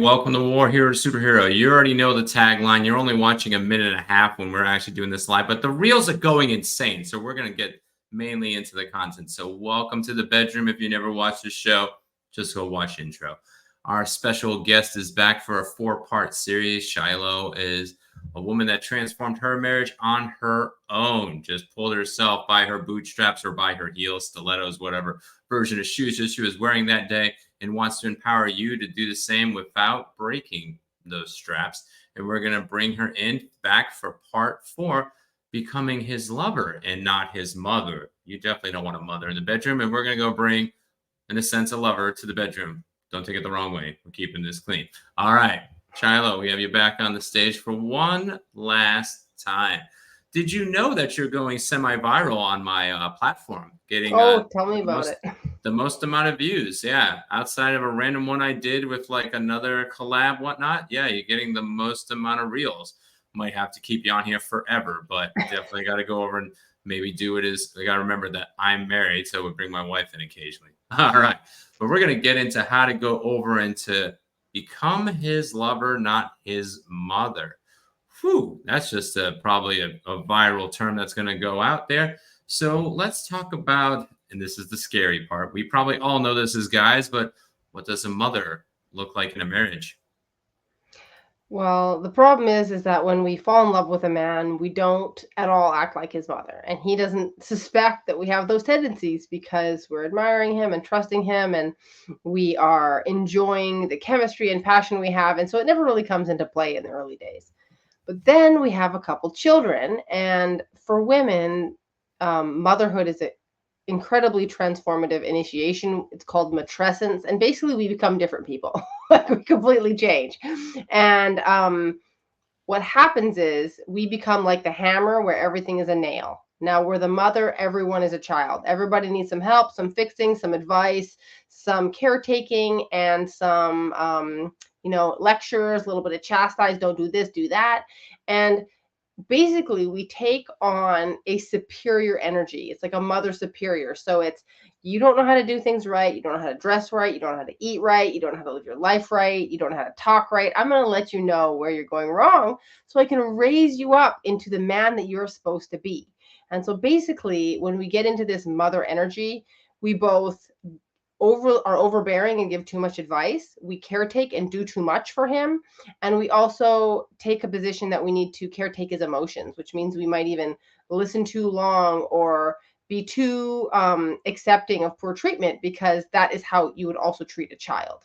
welcome to War Hero to Superhero. You already know the tagline. You're only watching a minute and a half when we're actually doing this live, but the reels are going insane. So we're going to get mainly into the content. So welcome to the bedroom. If you never watched the show, just go watch intro. Our special guest is back for a 4-part series. Shiloh is a woman that transformed her marriage on her own, just pulled herself by her bootstraps or by her heels, stilettos, whatever version of shoes that she was wearing that day, and wants to empower you to do the same without breaking those straps. And we're going to bring her in back for part 4, becoming his lover and not his mother. You definitely don't want a mother in the bedroom. And we're going to go bring, in a sense, a lover to the bedroom. Don't take it the wrong way. We're keeping this clean. All right, Shiloh, we have you back on the stage for one last time. Did you know that you're going semi-viral on my platform, getting Tell me about it. the most amount of views? Yeah, outside of a random one I did with like another collab, whatnot. Yeah, you're getting the most amount of reels. Might have to keep you on here forever, but definitely got to go over and maybe do it. Is I got to remember that I'm married, so I would bring my wife in occasionally. All right, but we're gonna get into how to go over and to become his lover, not his mother. Whew, that's just probably a viral term that's going to go out there. So let's talk about, and this is the scary part. We probably all know this as guys, but what does a mother look like in a marriage? Well, the problem is that when we fall in love with a man, we don't at all act like his mother, and he doesn't suspect that we have those tendencies because we're admiring him and trusting him, and we are enjoying the chemistry and passion we have, and so it never really comes into play in the early days. But then we have a couple children, and for women, motherhood is a incredibly transformative initiation. It's called matrescence, and basically we become different people. Like we completely change. And what happens is we become like the hammer where everything is a nail. Now we're the mother, everyone is a child. Everybody needs some help, some fixing, some advice, some caretaking, and some lectures, a little bit of chastise, don't do this, do that. And basically we take on a superior energy. It's like a mother superior. So it's, you don't know how to do things right, you don't know how to dress right, you don't know how to eat right, you don't know how to live your life right, you don't know how to talk right. I'm going to let you know where you're going wrong so I can raise you up into the man that you're supposed to be. And so basically when we get into this mother energy, we both are overbearing and give too much advice. We caretake and do too much for him. And we also take a position that we need to caretake his emotions, which means we might even listen too long or be too accepting of poor treatment, because that is how you would also treat a child.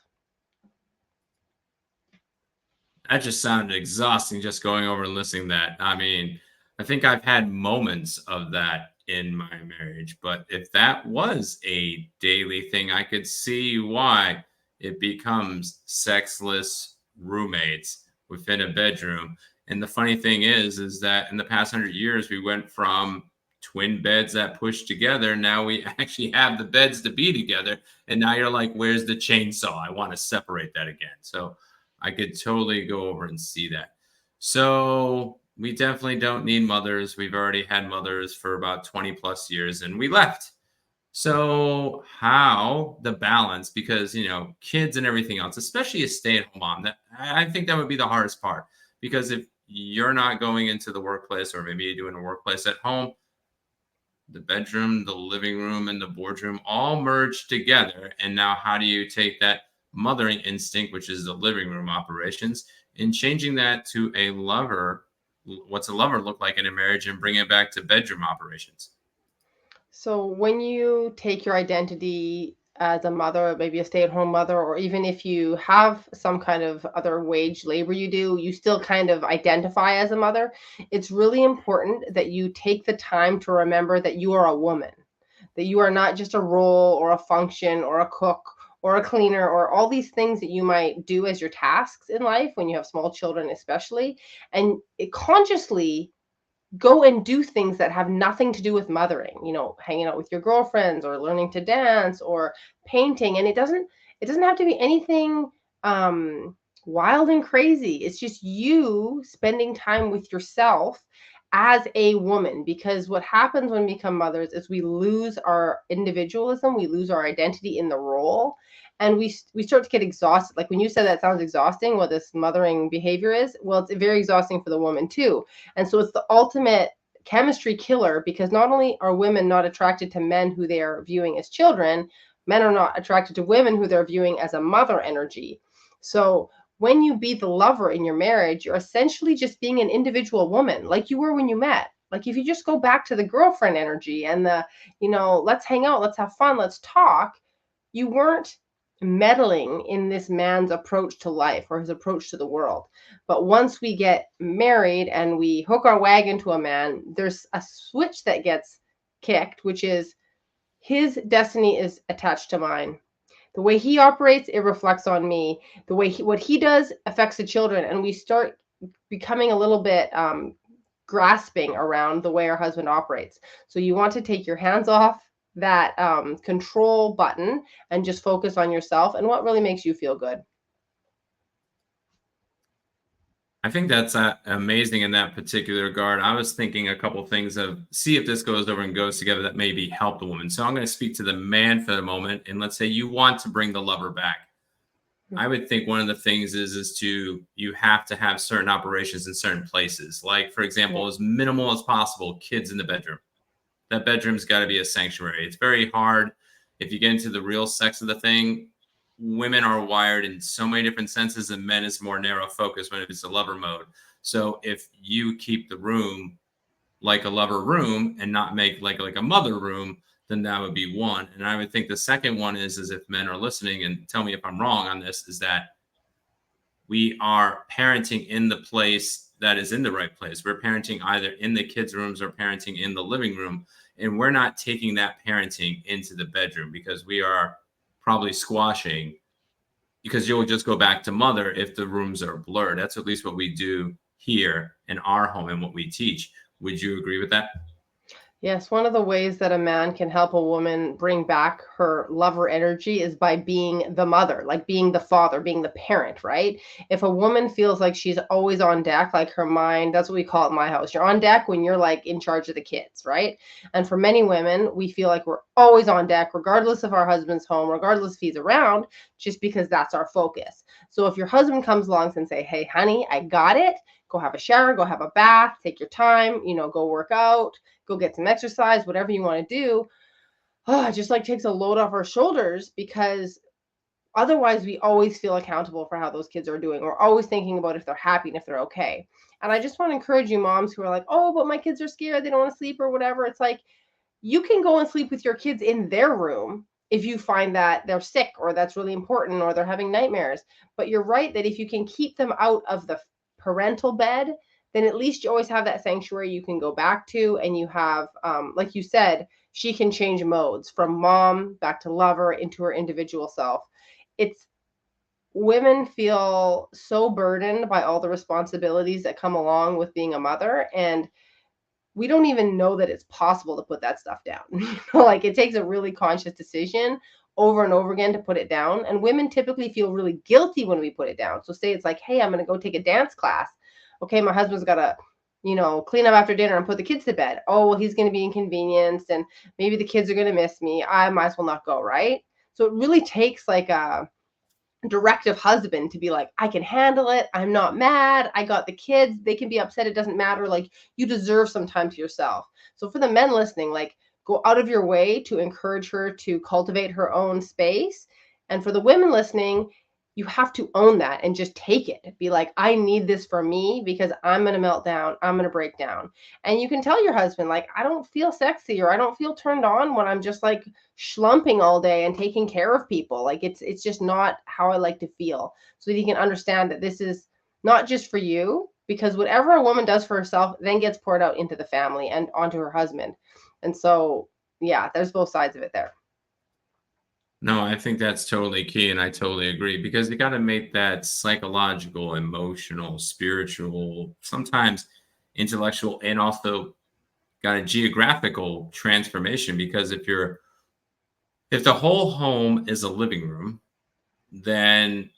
That just sounded exhausting just going over and listening to that. I mean, I think I've had moments of that in my marriage, but if that was a daily thing, I could see why it becomes sexless roommates within a bedroom. And the funny thing is that in the past 100 years, we went from twin beds that push together. Now we actually have the beds to be together. And now you're like, where's the chainsaw? I want to separate that again. So I could totally go over and see that. So we definitely don't need mothers. We've already had mothers for about 20 plus years and we left. So how the balance, because kids and everything else, especially a stay-at-home mom, that I think that would be the hardest part. Because if you're not going into the workplace, or maybe you're doing a workplace at home, the bedroom, the living room, and the boardroom all merge together. And now how do you take that mothering instinct, which is the living room operations, and changing that to a lover? What's a lover look like in a marriage, and bring it back to bedroom operations? So when you take your identity as a mother, maybe a stay-at-home mother, or even if you have some kind of other wage labor you still kind of identify as a mother. It's really important that you take the time to remember that you are a woman, that you are not just a role or a function or a cook or a cleaner or all these things that you might do as your tasks in life when you have small children, especially. And it consciously go and do things that have nothing to do with mothering, hanging out with your girlfriends or learning to dance or painting. And it doesn't have to be anything wild and crazy. It's just you spending time with yourself as a woman, because what happens when we become mothers is we lose our individualism, we lose our identity in the role, and we start to get exhausted. Like when you said that sounds exhausting, what this mothering behavior is, well, it's very exhausting for the woman too. And so it's the ultimate chemistry killer, because not only are women not attracted to men who they are viewing as children, men are not attracted to women who they're viewing as a mother energy. So when you be the lover in your marriage, you're essentially just being an individual woman like you were when you met. Like if you just go back to the girlfriend energy and the, let's hang out, let's have fun, let's talk, you weren't meddling in this man's approach to life or his approach to the world. But once we get married and we hook our wagon to a man, there's a switch that gets kicked, which is his destiny is attached to mine. The way he operates, it reflects on me. The way what he does affects the children, and we start becoming a little bit grasping around the way our husband operates. So you want to take your hands off that control button and just focus on yourself and what really makes you feel good. I think that's amazing in that particular regard. I was thinking a couple things of see if this goes over and goes together that maybe help the woman. So I'm going to speak to the man for the moment, and let's say you want to bring the lover back. I would think one of the things is to you have to have certain operations in certain places. Like for example, as minimal as possible, kids in the bedroom. That bedroom's got to be a sanctuary. It's very hard if you get into the real sex of the thing. Women are wired in so many different senses, and men is more narrow focus when it's a lover mode. So if you keep the room like a lover room and not make like a mother room, then that would be one. And I would think the second one is if men are listening, and tell me if I'm wrong on this, is that we are parenting in the place that is in the right place. We're parenting either in the kids' rooms or parenting in the living room. And we're not taking that parenting into the bedroom because we are probably squashing, because you'll just go back to mother if the rooms are blurred. That's at least what we do here in our home and what we teach. Would you agree with that? Yes, one of the ways that a man can help a woman bring back her lover energy is by being the mother, like being the father, being the parent, right? If a woman feels like she's always on deck, like her mind, that's what we call it in my house. You're on deck when you're like in charge of the kids, right? And for many women, we feel like we're always on deck, regardless of our husband's home, regardless if he's around, just because that's our focus. So if your husband comes along and say, "Hey, honey, I got it. Go have a shower, go have a bath, take your time, go work out, go get some exercise, whatever you want to do," it just like takes a load off our shoulders, because otherwise we always feel accountable for how those kids are doing. We're always thinking about if they're happy and if they're okay. And I just want to encourage you moms who are like, "Oh, but my kids are scared, they don't want to sleep," or whatever. It's like, you can go and sleep with your kids in their room if you find that they're sick or that's really important or they're having nightmares. But you're right that if you can keep them out of the parental bed, then at least you always have that sanctuary you can go back to. And you have, like you said, she can change modes from mom back to lover into her individual self. It's Women feel so burdened by all the responsibilities that come along with being a mother, and we don't even know that it's possible to put that stuff down. Like it takes a really conscious decision over and over again to put it down. And women typically feel really guilty when we put it down. So say it's like, "Hey, I'm going to go take a dance class. Okay, my husband's got to, clean up after dinner and put the kids to bed. Oh, well, he's going to be inconvenienced and maybe the kids are going to miss me. I might as well not go," right? So it really takes like a directive husband to be like, "I can handle it. I'm not mad. I got the kids. They can be upset. It doesn't matter. Like, you deserve some time to yourself." So for the men listening, like, go out of your way to encourage her to cultivate her own space. And for the women listening, you have to own that and just take it. Be like, "I need this for me because I'm going to melt down. I'm going to break down." And you can tell your husband, like, "I don't feel sexy or I don't feel turned on when I'm just like schlumping all day and taking care of people. Like it's just not how I like to feel." So that he can understand that this is not just for you, because whatever a woman does for herself then gets poured out into the family and onto her husband. And so, yeah, there's both sides of it there. No, I think that's totally key, and I totally agree because you got to make that psychological, emotional, spiritual, sometimes intellectual, and also got a geographical transformation. Because if the whole home is a living room, then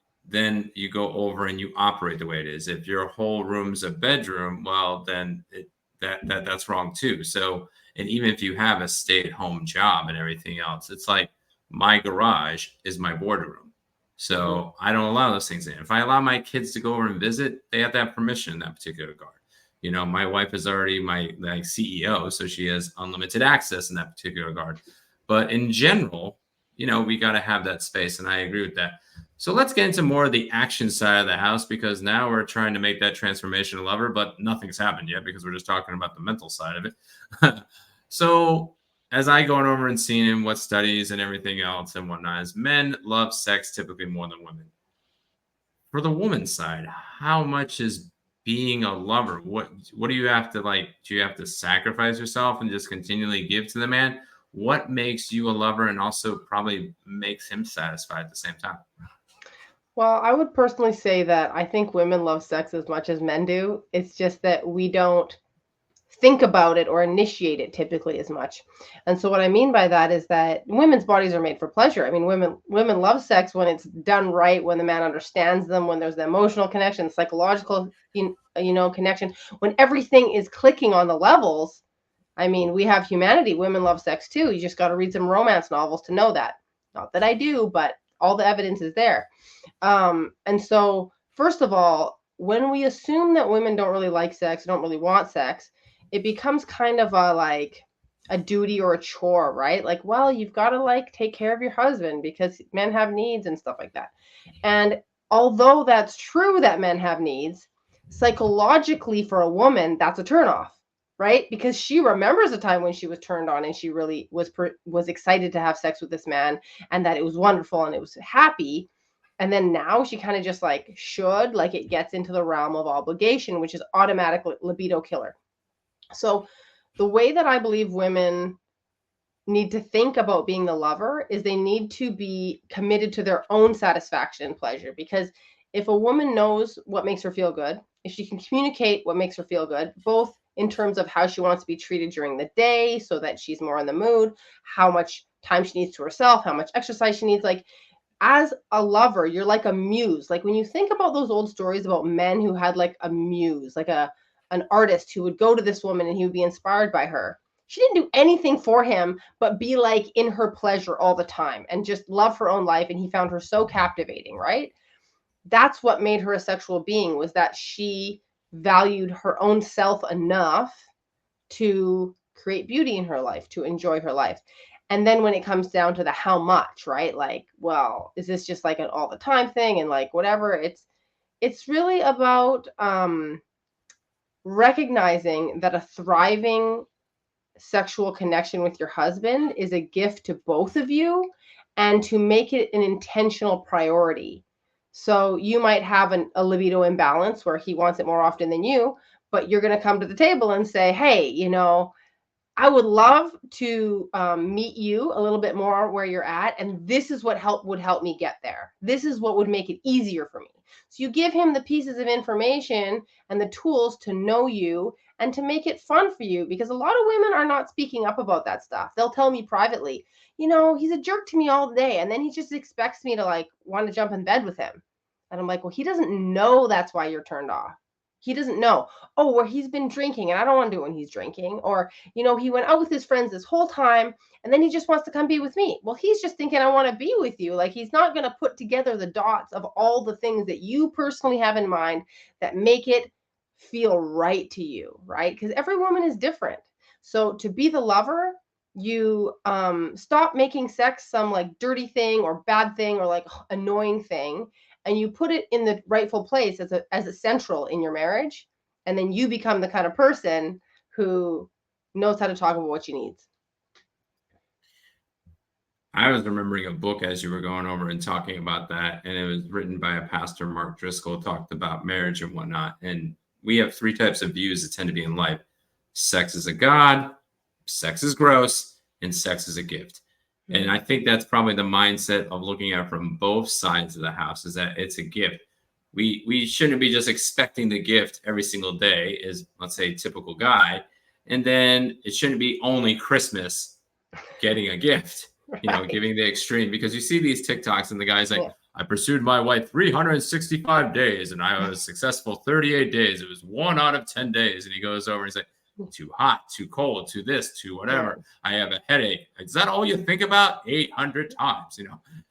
you go over and you operate the way it is. If your whole room's a bedroom, well, then that's wrong too. So, and even if you have a stay-at-home job and everything else, it's like my garage is my boardroom. Mhm. So I don't allow those things in. If I allow my kids to go over and visit, they have to have permission in that particular regard. You know, my wife is already my CEO, so she has unlimited access in that particular regard. But in general, you know, we got to have that space, and I agree with that. So let's get into more of the action side of the house, because now we're trying to make that transformation lover, but nothing's happened yet because we're just talking about the mental side of it. So as I going over and seeing what studies and everything else and whatnot, is men love sex typically more than women. For the woman's side, how much is being a lover? What do you have to like? Do you have to sacrifice yourself and just continually give to the man? What makes you a lover and also probably makes him satisfied at the same time? Well, I would personally say that I think women love sex as much as men do. It's just that we don't think about it or initiate it typically as much. And so what I mean by that is that women's bodies are made for pleasure. I mean, women love sex when it's done right, when the man understands them, when there's the emotional connection, psychological connection, when everything is clicking on the levels. I mean, we have humanity. Women love sex too. You just got to read some romance novels to know that. Not that I do, but all the evidence is there. And so, first of all, when we assume that women don't really like sex, don't really want sex, it becomes kind of a like a duty or a chore, right? Like, well, you've got to like take care of your husband because men have needs and stuff like that. And although that's true that men have needs, psychologically for a woman, that's a turnoff, right? Because she remembers a time when she was turned on and she really was excited to have sex with this man and that it was wonderful and it was happy. And then now she kind of just like should, like it gets into the realm of obligation, which is automatic libido killer. So the way that I believe women need to think about being the lover is they need to be committed to their own satisfaction and pleasure. Because if a woman knows what makes her feel good, if she can communicate what makes her feel good, both in terms of how she wants to be treated during the day so that she's more in the mood, how much time she needs to herself, how much exercise she needs, like as a lover, you're like a muse. Like when you think about those old stories about men who had like a muse, like a an artist who would go to this woman and he would be inspired by her. She didn't do anything for him but be like in her pleasure all the time and just love her own life, and he found her so captivating, right? That's what made her a sexual being, was that she valued her own self enough to create beauty in her life, to enjoy her life. And then when it comes down to the how much, right? Like, well, is this just like an all the time thing and like whatever? It's really about recognizing that a thriving sexual connection with your husband is a gift to both of you, and to make it an intentional priority. So you might have a libido imbalance where he wants it more often than you, but you're going to come to the table and say, hey, I would love to meet you a little bit more where you're at, and this is what would help me get there. This is what would make it easier for me. So you give him the pieces of information and the tools to know you and to make it fun for you, because a lot of women are not speaking up about that stuff. They'll tell me privately, he's a jerk to me all day, and then he just expects me to like want to jump in bed with him. And I'm like, well, he doesn't know that's why you're turned off. He doesn't know. Oh, where he's been drinking and I don't want to do it when he's drinking. Or he went out with his friends this whole time and then he just wants to come be with me. Well, he's just thinking, I want to be with you. Like, he's not going to put together the dots of all the things that you personally have in mind that make it feel right to you, right? Because every woman is different. So to be the lover, you stop making sex some like dirty thing or bad thing or like annoying thing, and you put it in the rightful place as a central in your marriage, and then you become the kind of person who knows how to talk about what she needs. I was remembering a book as you were going over and talking about that, and it was written by a pastor, Mark Driscoll, talked about marriage and whatnot. And we have three types of views that tend to be in life: sex is a god, sex is gross, and sex is a gift. And I think that's probably the mindset of looking at it from both sides of the house, is that it's a gift. We shouldn't be just expecting the gift every single day, as let's say typical guy, and then it shouldn't be only Christmas getting a gift, Right. giving the extreme, because you see these TikToks and the guy's like, Yeah. I pursued my wife 365 days and I was successful 38 days. It was 1 out of 10 days. And he goes over and he's like, too hot, too cold, too this, too Yeah. whatever. I have a headache. Is that all you think about? 800 times,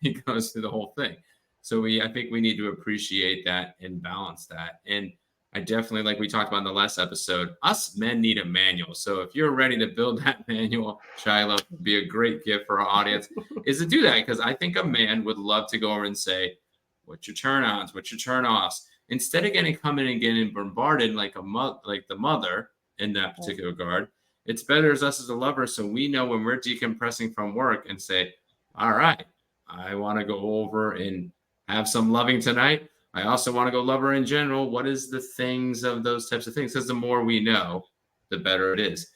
he goes through the whole thing. So I think we need to appreciate that and balance that. And I definitely, like we talked about in the last episode, us men need a manual. So if you're ready to build that manual, Shiloh, would be a great gift for our audience, is to do that. Because I think a man would love to go over and say, what's your turn ons? What's your turn offs? Instead of coming and getting bombarded like like the mother in that particular regard, it's better as us as a lover, so we know when we're decompressing from work and say, all right, I want to go over and have some loving tonight. I also want to go love her in general. What is the things of those types of things? Because the more we know, the better it is.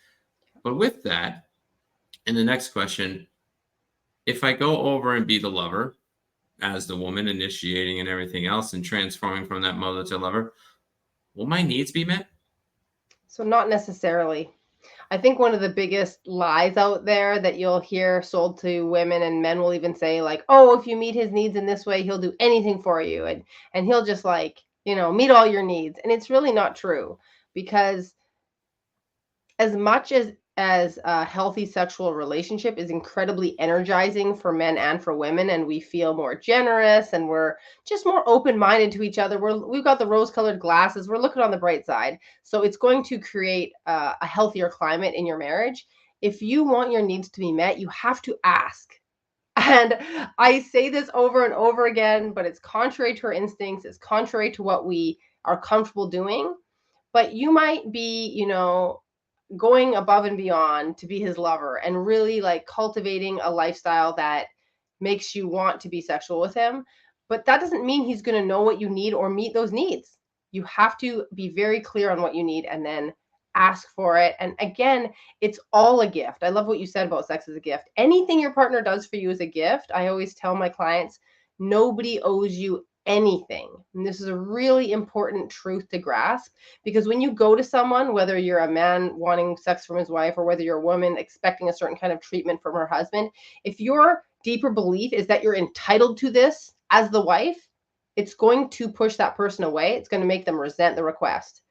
But with that, in the next question, if I go over and be the lover as the woman initiating and everything else and transforming from that mother to lover, will my needs be met? So not necessarily. I think one of the biggest lies out there that you'll hear sold to women, and men will even say like, "Oh, if you meet his needs in this way, he'll do anything for you, and he'll just like, meet all your needs." And it's really not true, because as much as a healthy sexual relationship is incredibly energizing for men and for women, and we feel more generous and we're just more open-minded to each other, we've got the rose-colored glasses, we're looking on the bright side, so it's going to create a healthier climate in your marriage. If you want your needs to be met, you have to ask. And I say this over and over again, but it's contrary to our instincts, it's contrary to what we are comfortable doing. But you might be, going above and beyond to be his lover and really like cultivating a lifestyle that makes you want to be sexual with him. But that doesn't mean he's going to know what you need or meet those needs. You have to be very clear on what you need and then ask for it. And again, it's all a gift. I love what you said about sex as a gift. Anything your partner does for you is a gift. I always tell my clients, nobody owes you anything. And this is a really important truth to grasp, because when you go to someone, whether you're a man wanting sex from his wife or whether you're a woman expecting a certain kind of treatment from her husband, if your deeper belief is that you're entitled to this as the wife, it's going to push that person away. It's going to make them resent the request.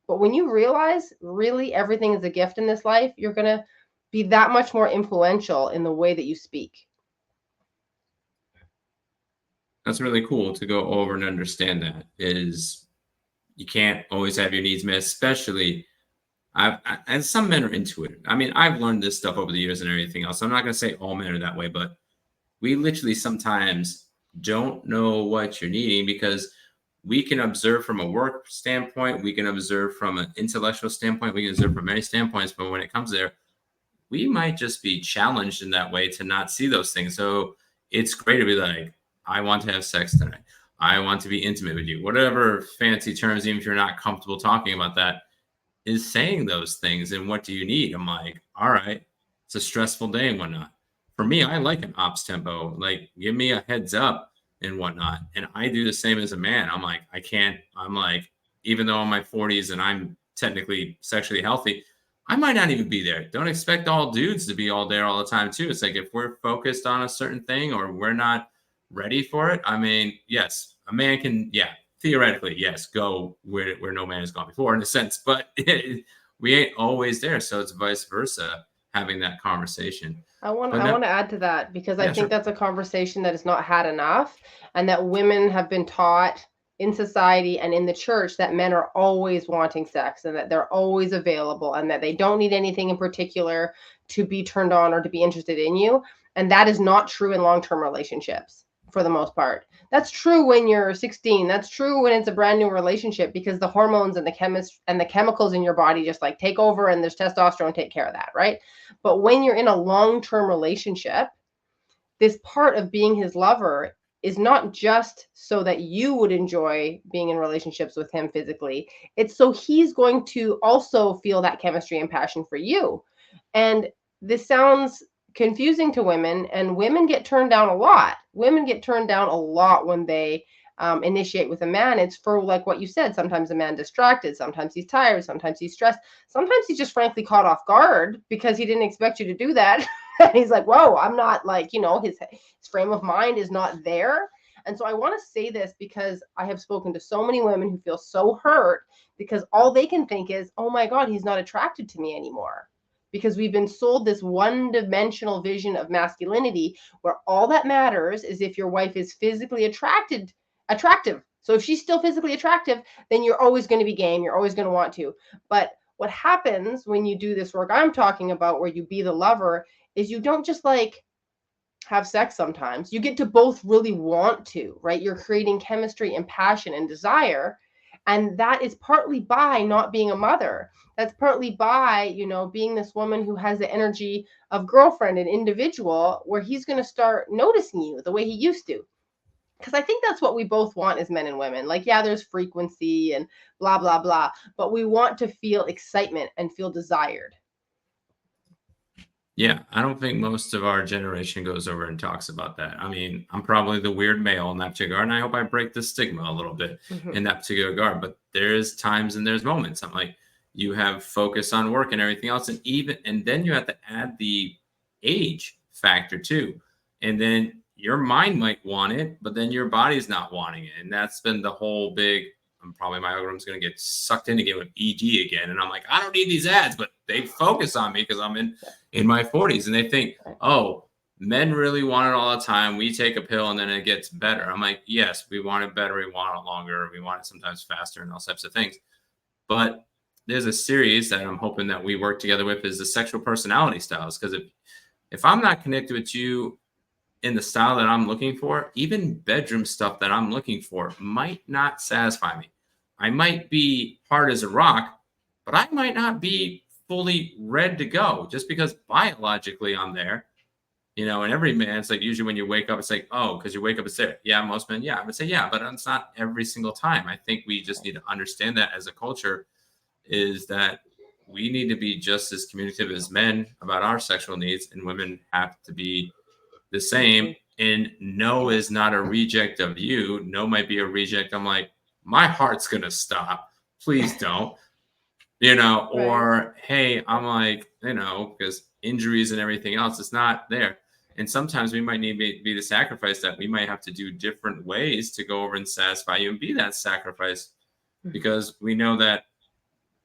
But when you realize really everything is a gift in this life, you're going to be that much more influential in the way that you speak. That's really cool to go over and understand that is you can't always have your needs met, especially and some men are into it. I mean, I've learned this stuff over the years and everything else. So I'm not going to say all men are that way, but we literally sometimes don't know what you're needing because we can observe from a work standpoint, we can observe from an intellectual standpoint, we can observe from many standpoints, but when it comes there, we might just be challenged in that way to not see those things. So it's great to be like, I want to have sex tonight. I want to be intimate with you. Whatever fancy terms, even if you're not comfortable talking about that, is saying those things. And what do you need? I'm like, all right, it's a stressful day and whatnot. For me, I like an ops tempo. Like, give me a heads up and whatnot. And I do the same as a man. I'm like, I'm like, even though I'm in my 40s and I'm technically sexually healthy, I might not even be there. Don't expect all dudes to be all there all the time, too. It's like if we're focused on a certain thing or we're not ready for it, I mean, yes, a man can, theoretically, yes, go where no man has gone before in a sense, but we ain't always there. So it's vice versa, having that conversation. I want But I that, want to add to that, because I yeah, think sure. that's a conversation that is not had enough, and that women have been taught in society and in the church that men are always wanting sex and that they're always available and that they don't need anything in particular to be turned on or to be interested in you. And that is not true in long-term relationships for the most part. That's true when you're 16. That's true when it's a brand new relationship, because the hormones and the chemicals in your body just like take over, and there's testosterone take care of that, right? But when you're in a long-term relationship, this part of being his lover is not just so that you would enjoy being in relationships with him physically. It's so he's going to also feel that chemistry and passion for you. And this sounds confusing to women, and women get turned down a lot. Women get turned down a lot when they initiate with a man. It's for like what you said. Sometimes a man distracted, sometimes he's tired, sometimes he's stressed, sometimes he's just frankly caught off guard because he didn't expect you to do that. And he's like, whoa, I'm not like, his frame of mind is not there. And so I want to say this because I have spoken to so many women who feel so hurt because all they can think is, oh my God, he's not attracted to me anymore. Because we've been sold this one-dimensional vision of masculinity where all that matters is if your wife is physically attractive. So if she's still physically attractive, then you're always going to be game. You're always going to want to. But what happens when you do this work I'm talking about, where you be the lover, is you don't just like have sex sometimes. You get to both really want to, right? You're creating chemistry and passion and desire. And that is partly by not being a mother. That's partly by, being this woman who has the energy of girlfriend and individual, where he's going to start noticing you the way he used to. Because I think that's what we both want as men and women. Like, yeah, there's frequency and blah, blah, blah, but we want to feel excitement and feel desired. Yeah, I don't think most of our generation goes over and talks about that. I mean, I'm probably the weird male in that particular, and I hope I break the stigma a little bit in that particular regard. But there's times and there's moments. I'm like, you have focus on work and everything else, and then you have to add the age factor too, and then your mind might want it, but then your body's not wanting it, and that's been the whole big. Probably my algorithm's going to get sucked in again with ED again, and I'm like, I don't need these ads, but they focus on me because I'm in my 40s, and they think, oh, men really want it all the time. We take a pill and then it gets better. I'm like, yes, we want it better. We want it longer. We want it sometimes faster and those types of things. But there's a series that I'm hoping that we work together with is the sexual personality styles. Because if I'm not connected with you in the style that I'm looking for, even bedroom stuff that I'm looking for might not satisfy me. I might be hard as a rock, but I might not be fully ready to go just because biologically I'm there. And every man, it's like usually when you wake up, it's like, oh, because you wake up, it's there. Yeah, most men, yeah. I would say, yeah, but it's not every single time. I think we just need to understand that as a culture is that we need to be just as communicative as men about our sexual needs, and women have to be the same. And no is not a reject of you. No might be a reject. I'm like, my heart's going to stop. Please don't. Or, hey, I'm like, because injuries and everything else, it's not there. And sometimes we might need to be the sacrifice that we might have to do different ways to go over and satisfy you and be that sacrifice, because we know that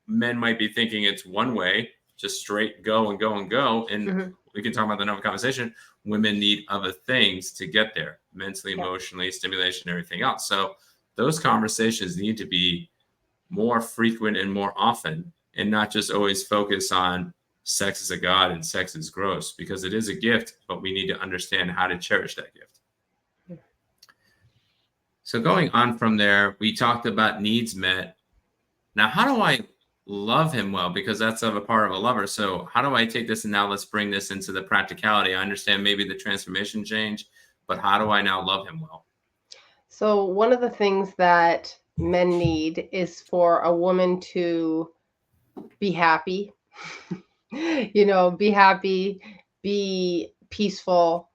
men might be thinking it's one way, just straight go and go and go. And we can talk about the another conversation. Women need other things to get there, mentally, emotionally, stimulation, everything else. So those conversations need to be more frequent and more often, and not just always focus on sex is a god and sex is gross, because it is a gift, but we need to understand how to cherish that gift. So going on from there, we talked about needs met. Now, how do I love him well? Because that's a part of a lover. So how do I take this and now let's bring this into the practicality? I understand maybe the transformation change, but how do I now love him well? So one of the things that men need is for a woman to be happy, be happy, be peaceful,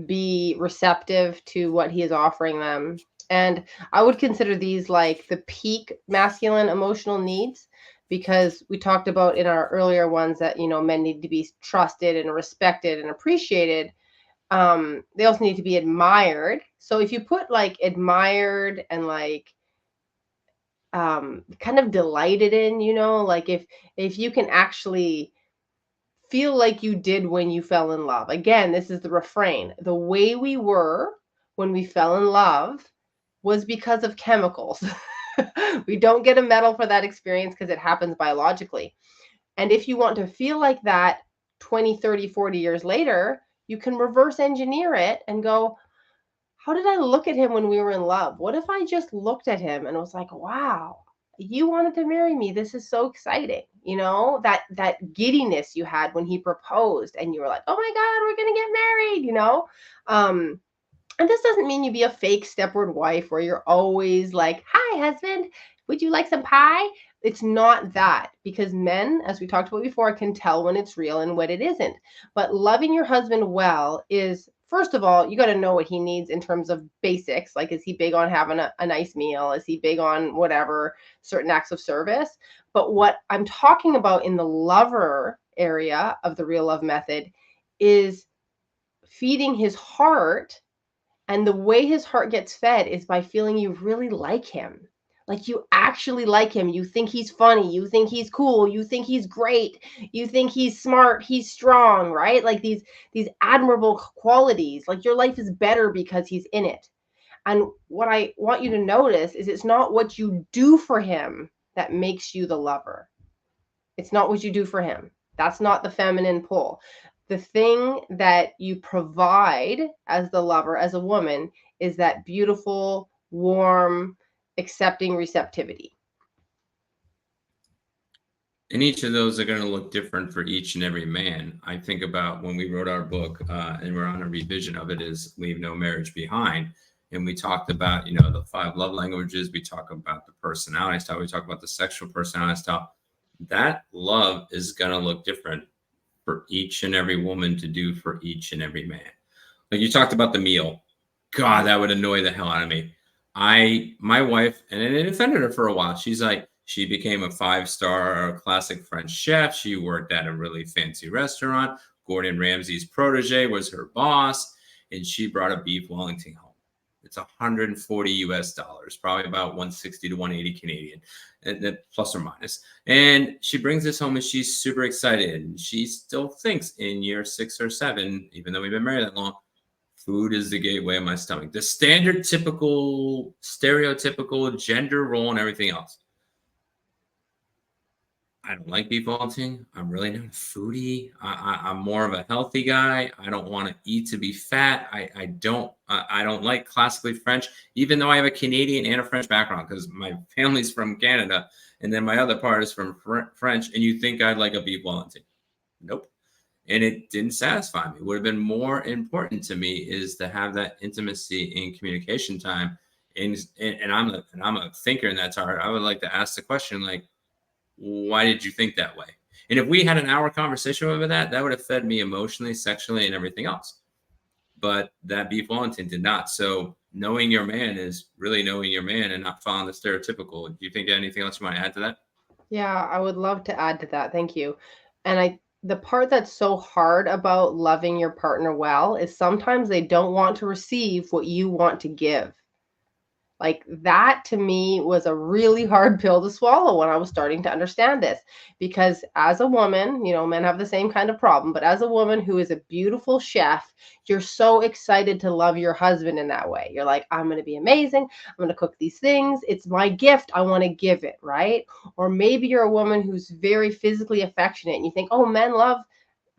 be receptive to what he is offering them. And I would consider these like the peak masculine emotional needs, because we talked about in our earlier ones that, men need to be trusted and respected and appreciated. They also need to be admired. So if you put like admired and like kind of delighted in, like if you can actually feel like you did when you fell in love. Again, this is the refrain. The way we were when we fell in love was because of chemicals. We don't get a medal for that experience because it happens biologically. And if you want to feel like that 20, 30, 40 years later, you can reverse engineer it and go, how did I look at him when we were in love? What if I just looked at him and was like, wow, you wanted to marry me. This is so exciting. That giddiness you had when he proposed and you were like, oh my God, we're going to get married, and this doesn't mean you be a fake Stepford wife where you're always like, hi, husband, would you like some pie? It's not that, because men, as we talked about before, can tell when it's real and when it isn't. But loving your husband well is, first of all, you got to know what he needs in terms of basics. Like, is he big on having a nice meal? Is he big on whatever, certain acts of service? But what I'm talking about in the lover area of the real love method is feeding his heart And the way his heart gets fed is by feeling you really like him. Like you actually like him. You think he's funny. You think he's cool. You think he's great. You think he's smart. He's strong, right? Like these admirable qualities. Like your life is better because he's in it. And what I want you to notice is it's not what you do for him that makes you the lover. It's not what you do for him. That's not the feminine pull. The thing that you provide as the lover, as a woman, is that beautiful, warm, accepting receptivity. And each of those are going to look different for each and every man. I think about when we wrote our book, and we're on a revision of it, is Leave No Marriage Behind. And we talked about, the 5 love languages. We talk about the personality style. We talk about the sexual personality style. That love is going to look different for each and every woman to do for each and every man. Like you talked about the meal. God, that would annoy the hell out of me. My wife, and it offended her for a while. She's like, she became a 5-star classic French chef. She worked at a really fancy restaurant. Gordon Ramsay's protege was her boss, and she brought a beef Wellington home. It's 140 US dollars, probably about 160 to 180 Canadian, and plus or minus. And she brings this home, and she's super excited. And she still thinks in year 6 or 7, even though we've been married that long, food is the gateway of my stomach. The standard, typical, stereotypical gender role and everything else. I don't like beef Wellington. I'm really not a foodie. I'm more of a healthy guy. I don't want to eat to be fat. I don't like classically French, even though I have a Canadian and a French background because my family's from Canada, and then my other part is from French. And you think I'd like a beef Wellington? Nope. And it didn't satisfy me. What would have been more important to me is to have that intimacy and communication time. And I'm a thinker in that part. I would like to ask the question, like, why did you think that way? And if we had an hour conversation over that, that would have fed me emotionally, sexually, and everything else. But that beef Wellington did not. So knowing your man is really knowing your man and not following the stereotypical. Do you think anything else you want to add to that? Yeah, I would love to add to that. Thank you. And the part that's so hard about loving your partner well is sometimes they don't want to receive what you want to give. Like that to me was a really hard pill to swallow when I was starting to understand this. Because as a woman, men have the same kind of problem, but as a woman who is a beautiful chef, you're so excited to love your husband in that way. You're like, I'm going to be amazing. I'm going to cook these things. It's my gift. I want to give it, right? Or maybe you're a woman who's very physically affectionate and you think, oh, men love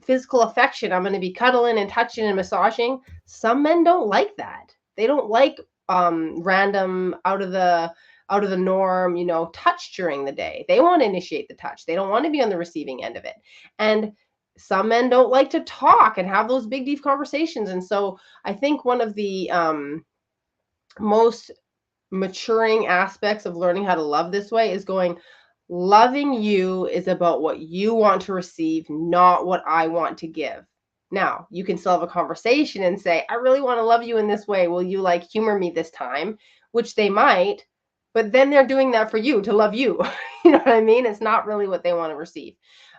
physical affection. I'm going to be cuddling and touching and massaging. Some men don't like that. They don't like random out of the norm, touch during the day. They want to initiate the touch. They don't want to be on the receiving end of it. And some men don't like to talk and have those big deep conversations. And so I think one of the most maturing aspects of learning how to love this way is going, loving you is about what you want to receive, not what I want to give. Now, you can still have a conversation and say, I really want to love you in this way. Will you humor me this time? Which they might, but then they're doing that for you to love you. You know what I mean? It's not really what they want to receive.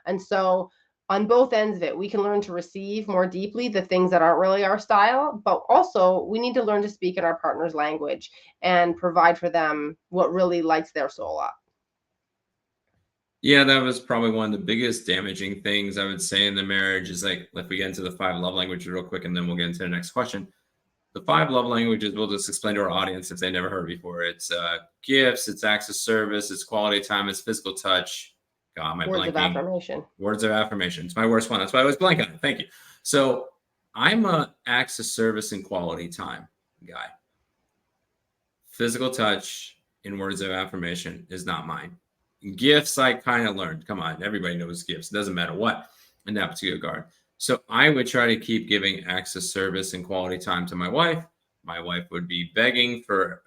And so on both ends of it, we can learn to receive more deeply the things that aren't really our style, but also we need to learn to speak in our partner's language and provide for them what really lights their soul up. Yeah, that was probably one of the biggest damaging things I would say in the marriage is like, if we get into the 5 love languages real quick, and then we'll get into the next question. The 5 love languages, we'll just explain to our audience if they never heard before. It's gifts, it's acts of service, it's quality time, it's physical touch. God, am I Words of blanking? affirmation. Words of affirmation. It's my worst one. That's why I was blank on it. Thank you. So I'm a acts of service and quality time guy. Physical touch and words of affirmation is not mine. Gifts, I kind of learned. Come on, everybody knows gifts. It doesn't matter what in that particular regard. So I would try to keep giving acts of service and quality time to my wife. My wife would be begging for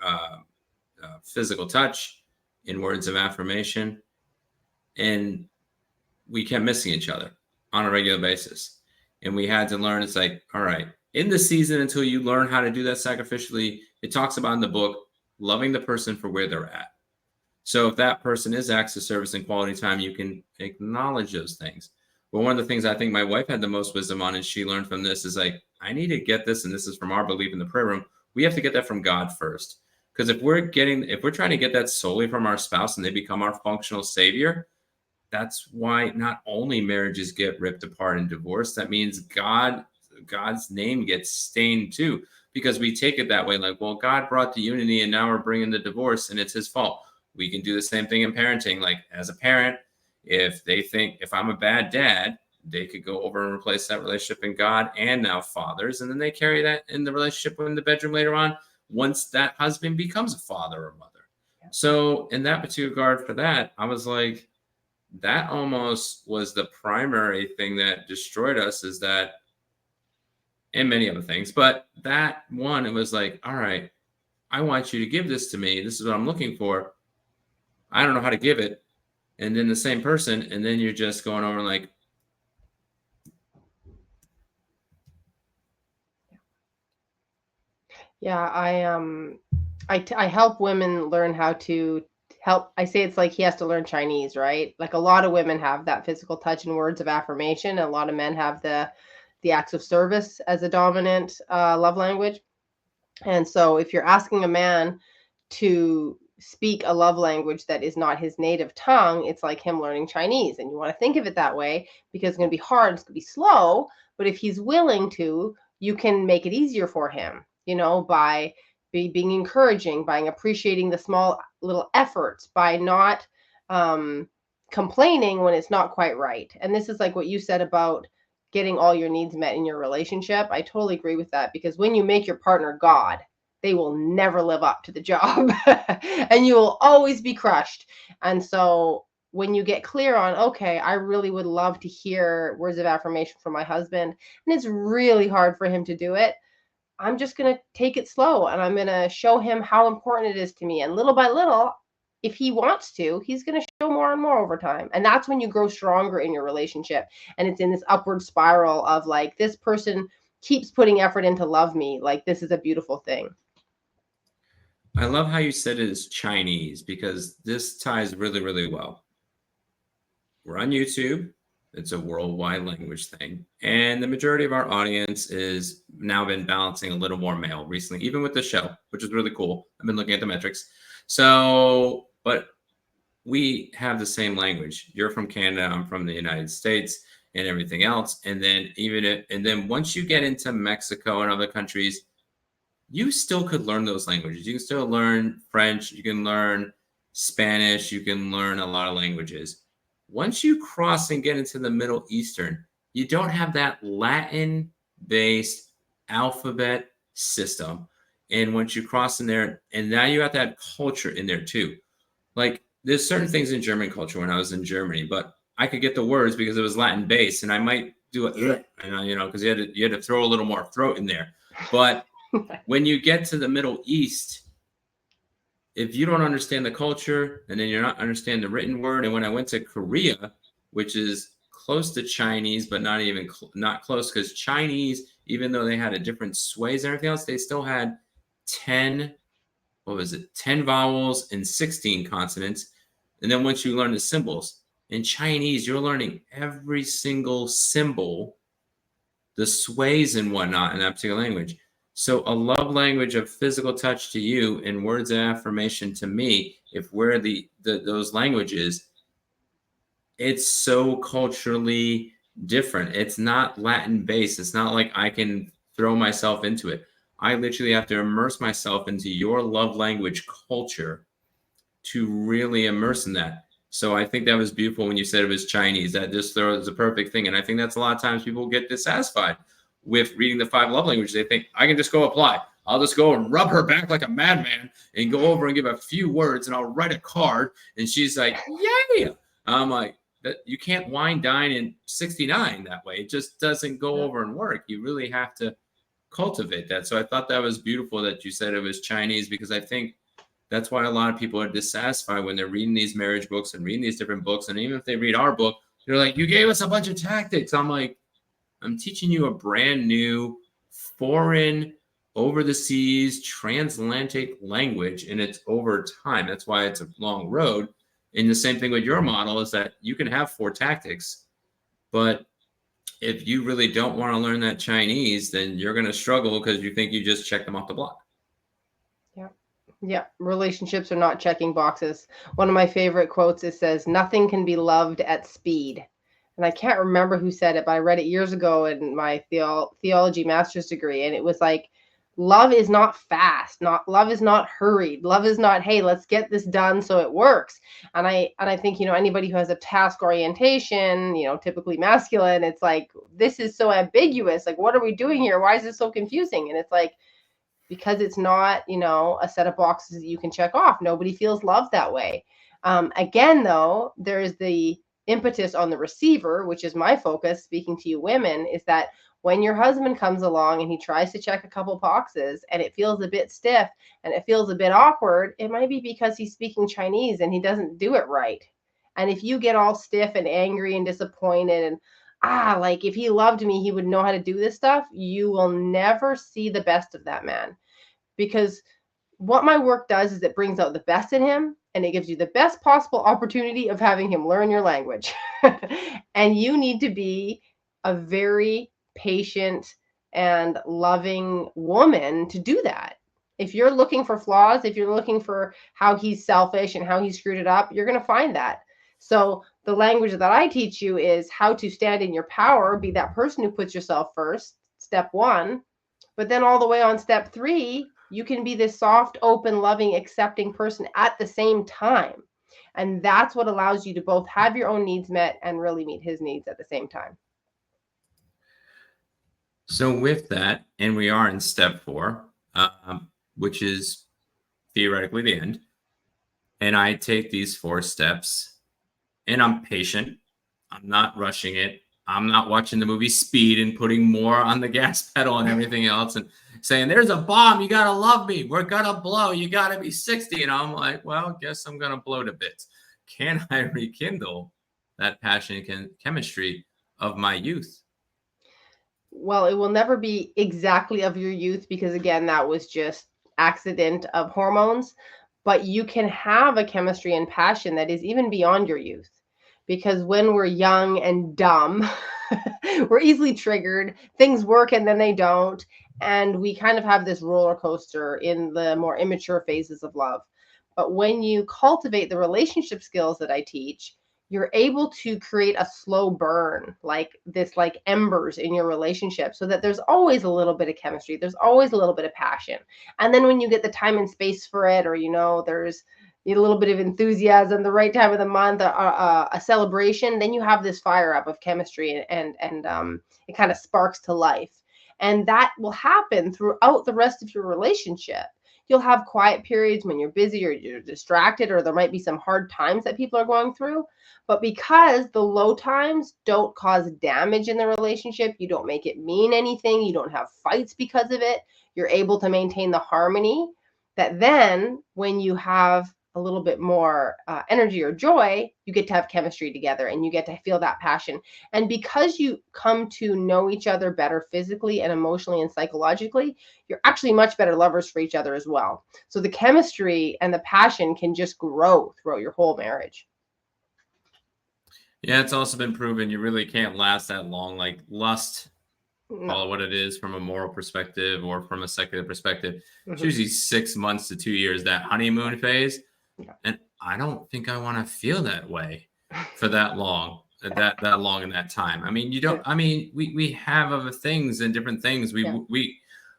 physical touch in words of affirmation. And we kept missing each other on a regular basis. And we had to learn, it's like, all right, in the season until you learn how to do that sacrificially, it talks about in the book, loving the person for where they're at. So if that person is acts of service and quality time, you can acknowledge those things. But one of the things I think my wife had the most wisdom on, and she learned from this, is like, I need to get this, and this is from our belief in the prayer room. we have to get that from God first. Because if we're trying to get that solely from our spouse and they become our functional savior, that's why not only marriages get ripped apart and divorced, that means God's name gets stained too, because we take it that way, like, well, God brought the unity and now we're bringing the divorce and it's his fault. We can do the same thing in parenting. Like, as a parent, if they think if I'm a bad dad, they could go over and replace that relationship in God and now fathers, and then they carry that in the relationship in the bedroom later on once that husband becomes a father or mother. So in that particular regard for that, I was like, that almost was the primary thing that destroyed us, is that, and many other things, but that one, it was like, all right, I want you to give this to me. This is what I'm looking for. I don't know how to give it. And then the same person, and then you're just going over like, Yeah, I help women learn how to help. I say it's like he has to learn Chinese, right? Like a lot of women have that physical touch and words of affirmation, and a lot of men have the acts of service as a dominant love language. And so if you're asking a man to speak a love language that is not his native tongue, it's like him learning Chinese. And you want to think of it that way because it's going to be hard, it's going to be slow. But if he's willing to, you can make it easier for him, by being encouraging, by appreciating the small little efforts, by not complaining when it's not quite right. And this is like what you said about getting all your needs met in your relationship. I totally agree with that, because when you make your partner God, they will never live up to the job and you will always be crushed. And so when you get clear on, okay, I really would love to hear words of affirmation from my husband, and it's really hard for him to do it, I'm just going to take it slow and I'm going to show him how important it is to me. And little by little, if he wants to, he's going to show more and more over time. And that's when you grow stronger in your relationship. And it's in this upward spiral of like, this person keeps putting effort in to love me. Like, this is a beautiful thing. I love how you said it is Chinese, because this ties really, really well. We're on YouTube. It's a worldwide language thing. And the majority of our audience is now been balancing a little more male recently, even with the show, which is really cool. I've been looking at the metrics. So, but we have the same language. You're from Canada, I'm from the United States, and everything else. And then once you get into Mexico and other countries, you still could learn those languages. You can still learn French, you can learn Spanish, you can learn a lot of languages. Once you cross and get into the Middle Eastern, you don't have that Latin based alphabet system. And once you cross in there, and now you have that culture in there too. Like, there's certain things in German culture when I was in Germany, but I could get the words because it was Latin based, and I might do it, because you had to throw a little more throat in there. But when you get to the Middle East, if you don't understand the culture, and then you're not understanding the written word. And when I went to Korea, which is close to Chinese, but not even not close, because Chinese, even though they had a different sways and everything else, they still had 10 vowels and 16 consonants. And then once you learn the symbols in Chinese, you're learning every single symbol, the sways and whatnot in that particular language. So a love language of physical touch to you and words of affirmation to me, if we're those languages, it's so culturally different. It's not Latin based. It's not like I can throw myself into it. I literally have to immerse myself into your love language culture to really immerse in that. So I think that was beautiful when you said it was Chinese. That just throws a perfect thing. And I think that's a lot of times people get dissatisfied with reading the 5 love languages. They think, I can just go apply. I'll just go and rub her back like a madman and go over and give a few words, and I'll write a card. And she's like, yeah. I'm like, you can't wine, dine, and 69 that way. It just doesn't go over and work. You really have to cultivate that. So I thought that was beautiful that you said it was Chinese, because I think that's why a lot of people are dissatisfied when they're reading these marriage books and reading these different books. And even if they read our book, they're like, you gave us a bunch of tactics. I'm like, I'm teaching you a brand new foreign, over the seas, transatlantic language, and it's over time. That's why it's a long road. And the same thing with your model is that you can have 4 tactics, but if you really don't want to learn that Chinese, then you're going to struggle because you think you just check them off the block. Yeah, relationships are not checking boxes. One of my favorite quotes is says, "Nothing can be loved at speed." And I can't remember who said it, but I read it years ago in my theology master's degree, and it was like, love is not fast. Not love is not hurried. Love is not, hey, let's get this done so it works. And I think, anybody who has a task orientation, typically masculine, it's like, this is so ambiguous. Like, what are we doing here? Why is this so confusing? And it's like, because it's not, a set of boxes that you can check off. Nobody feels loved that way. Again, though, there's the impetus on the receiver, which is my focus, speaking to you women, is that when your husband comes along and he tries to check a couple boxes and it feels a bit stiff and it feels a bit awkward, it might be because he's speaking Chinese and he doesn't do it right. And if you get all stiff and angry and disappointed and like if he loved me, he would know how to do this stuff, you will never see the best of that man. Because what my work does is it brings out the best in him and it gives you the best possible opportunity of having him learn your language. And you need to be a very patient and loving woman to do that. If you're looking for flaws, if you're looking for how he's selfish and how he screwed it up, you're going to find that. So the language that I teach you is how to stand in your power, be that person who puts yourself first, step one. But then all the way on step three, you can be this soft, open, loving, accepting person at the same time. And that's what allows you to both have your own needs met and really meet his needs at the same time. So with that, and we are in step 4, which is theoretically the end. And I take these 4 steps and I'm patient. I'm not rushing it. I'm not watching the movie Speed and putting more on the gas pedal and everything else and saying, there's a bomb. You got to love me. We're going to blow. You got to be 60. And I'm like, well, guess I'm going to blow to bits. Can I rekindle that passion and chemistry of my youth? Well, it will never be exactly of your youth because, again, that was just accident of hormones. But you can have a chemistry and passion that is even beyond your youth. Because when we're young and dumb, we're easily triggered. Things work and then they don't. And we kind of have this roller coaster in the more immature phases of love. But when you cultivate the relationship skills that I teach, you're able to create a slow burn, like this, like embers in your relationship, so that there's always a little bit of chemistry, there's always a little bit of passion. And then when you get the time and space for it, or there's a little bit of enthusiasm, the right time of the month, a celebration, then you have this fire up of chemistry, and it kind of sparks to life. And that will happen throughout the rest of your relationship. You'll have quiet periods when you're busy or you're distracted, or there might be some hard times that people are going through. But because the low times don't cause damage in the relationship, you don't make it mean anything, you don't have fights because of it, you're able to maintain the harmony that then when you have a little bit more energy or joy, you get to have chemistry together and you get to feel that passion. And because you come to know each other better physically and emotionally and psychologically, you're actually much better lovers for each other as well. So the chemistry and the passion can just grow throughout your whole marriage. Yeah, it's also been proven you really can't last that long. Like lust, call No. it what it is from a moral perspective or from a secular perspective. It's Mm-hmm. usually 6 months to 2 years, that honeymoon phase. Yeah. And I don't think I want to feel that way for that long, that long in that time. I mean, you don't, Yeah. I mean, we have other things and different things. Yeah.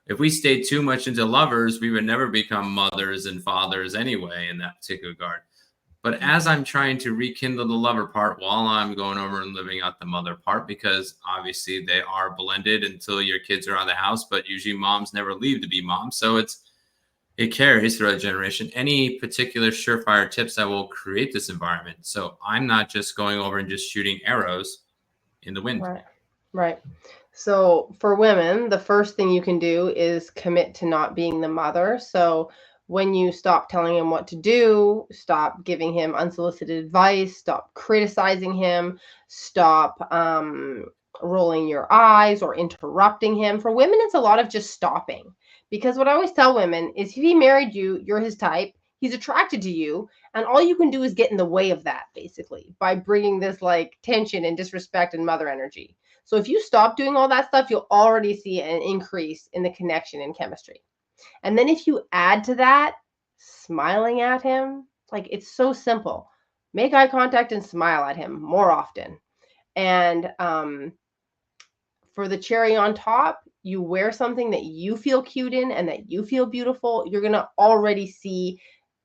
If we stayed too much into lovers, we would never become mothers and fathers anyway in that particular regard. But as I'm trying to rekindle the lover part while I'm going over and living out the mother part, because obviously they are blended until your kids are out of the house, but usually moms never leave to be moms. So it carries throughout a generation. Any particular surefire tips that will create this environment? So I'm not just going over and just shooting arrows in the wind. Right. Right. So for women, the first thing you can do is commit to not being the mother. So when you stop telling him what to do, stop giving him unsolicited advice, stop criticizing him, stop rolling your eyes or interrupting him. For women, it's a lot of just stopping. Because what I always tell women is if he married you, you're his type, he's attracted to you, and all you can do is get in the way of that, basically, by bringing this like tension and disrespect and mother energy. So if you stop doing all that stuff, you'll already see an increase in the connection and chemistry. And then if you add to that smiling at him. Like, it's so simple. Make eye contact and smile at him more often. And for the cherry on top, you wear something that you feel cute in and that you feel beautiful. You're going to already see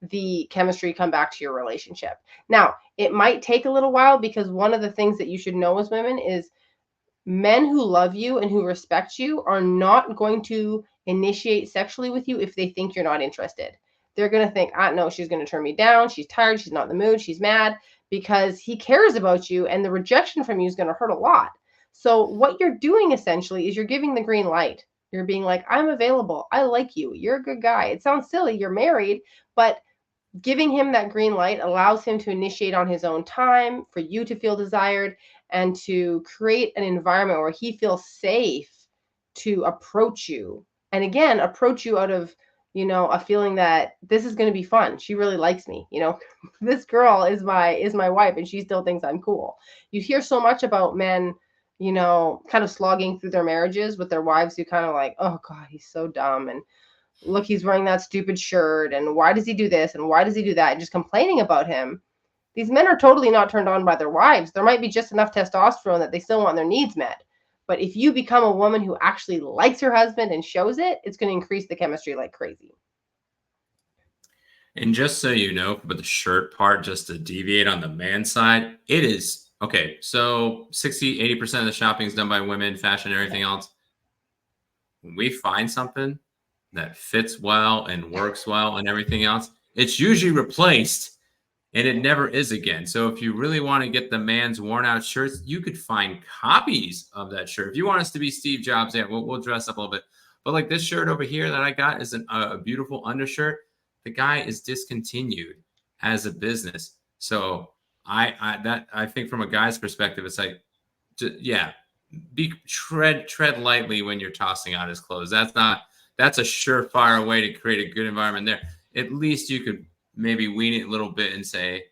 the chemistry come back to your relationship. Now, it might take a little while, because one of the things that you should know as women is men who love you and who respect you are not going to initiate sexually with you if they think you're not interested. They're going to think, no, she's going to turn me down. She's tired. She's not in the mood. She's mad, because he cares about you, and the rejection from you is going to hurt a lot. So what you're doing essentially is you're giving the green light. You're being like, I'm available. I like you. You're a good guy. It sounds silly. You're married, but giving him that green light allows him to initiate on his own time, for you to feel desired, and to create an environment where he feels safe to approach you. And again, approach you out of, a feeling that this is going to be fun. She really likes me. This girl is my wife, and she still thinks I'm cool. You hear so much about men, kind of slogging through their marriages with their wives who kind of like, oh God, he's so dumb. And look, he's wearing that stupid shirt. And why does he do this? And why does he do that? And just complaining about him. These men are totally not turned on by their wives. There might be just enough testosterone that they still want their needs met. But if you become a woman who actually likes her husband and shows it, it's going to increase the chemistry like crazy. And just so you know, but the shirt part, just to deviate on the man side, it is okay. So 60-80% of the shopping is done by women, fashion, and everything else. When we find something that fits well and works well and everything else, it's usually replaced, and it never is again. So if you really want to get the man's worn out shirts, you could find copies of that shirt. If you want us to be Steve Jobs, yeah, we'll dress up a little bit. But like this shirt over here that I got is a beautiful undershirt. The guy is discontinued as a business. So I think from a guy's perspective, it's like, yeah, tread lightly when you're tossing out his clothes. That's a surefire way to create a good environment there. At least you could maybe wean it a little bit and say,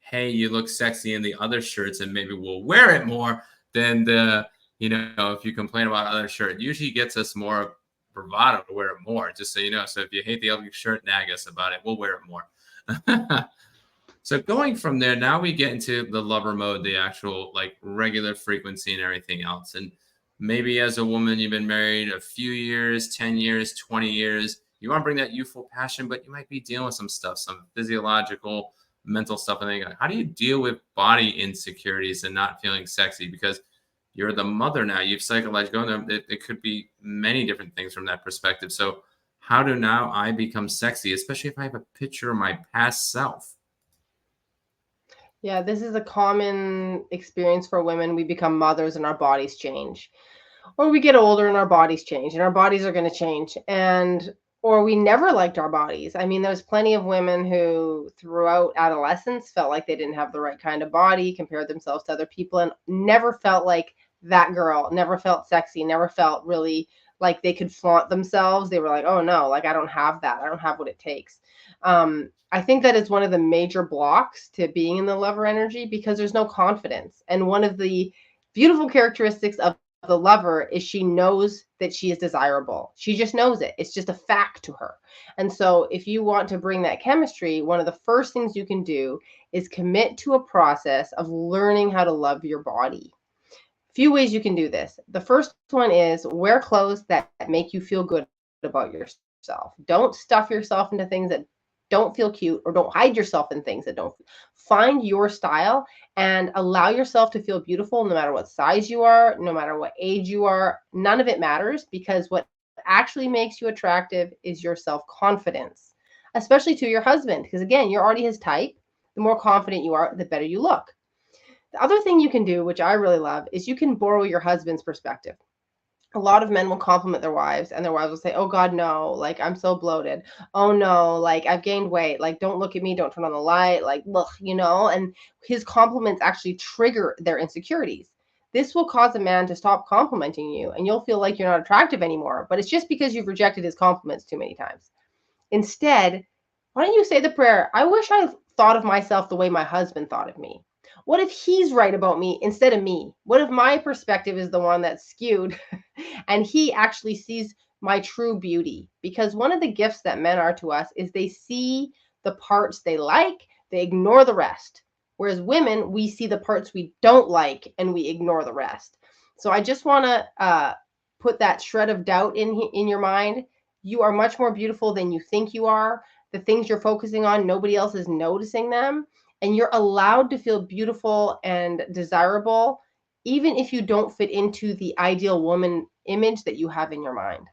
hey, you look sexy in the other shirts, and maybe we'll wear it more than if you complain about other shirt. It usually gets us more bravado to wear it more, just so you know. So if you hate the ugly shirt, nag us about it. We'll wear it more. So going from there, now we get into the lover mode, the actual like regular frequency and everything else. And maybe as a woman, you've been married a few years, 10 years, 20 years. You want to bring that youthful passion, but you might be dealing with some stuff, some physiological, mental stuff. And how do you deal with body insecurities and not feeling sexy? Because you're the mother now. You've psychologically, it could be many different things from that perspective. So how do now I become sexy, especially if I have a picture of my past self? Yeah, this is a common experience for women. We become mothers and our bodies change. Or we get older and our bodies change, and our bodies are going to change. Or we never liked our bodies. I mean, there's plenty of women who throughout adolescence felt like they didn't have the right kind of body, compared themselves to other people, and never felt like that girl, never felt sexy, never felt really like they could flaunt themselves. They were like, oh no, like I don't have that. I don't have what it takes. I think that is one of the major blocks to being in the lover energy, because there's no confidence. And one of the beautiful characteristics of the lover is she knows that she is desirable. She just knows it. It's just a fact to her. And so if you want to bring that chemistry, one of the first things you can do is commit to a process of learning how to love your body. Few ways you can do this. The first one is wear clothes that make you feel good about yourself. Don't stuff yourself into things that don't feel cute, or don't hide yourself in things that don't. Find your style and allow yourself to feel beautiful, no matter what size you are, no matter what age you are. None of it matters, because what actually makes you attractive is your self-confidence, especially to your husband, because again, you're already his type. The more confident you are, the better you look. The other thing you can do, which I really love, is you can borrow your husband's perspective. A lot of men will compliment their wives, and their wives will say, oh God, no, like I'm so bloated. Oh no, like I've gained weight. Like, don't look at me, don't turn on the light, like, look, and his compliments actually trigger their insecurities. This will cause a man to stop complimenting you, and you'll feel like you're not attractive anymore, but it's just because you've rejected his compliments too many times. Instead, why don't you say the prayer, I wish I thought of myself the way my husband thought of me. What if he's right about me instead of me? What if my perspective is the one that's skewed and he actually sees my true beauty. Because one of the gifts that men are to us is they see the parts they like, they ignore the rest. Whereas women, we see the parts we don't like and we ignore the rest. So I just want to put that shred of doubt in your mind. You are much more beautiful than you think you are. The things you're focusing on, nobody else is noticing them, and you're allowed to feel beautiful and desirable even if you don't fit into the ideal woman image that you have in your mind.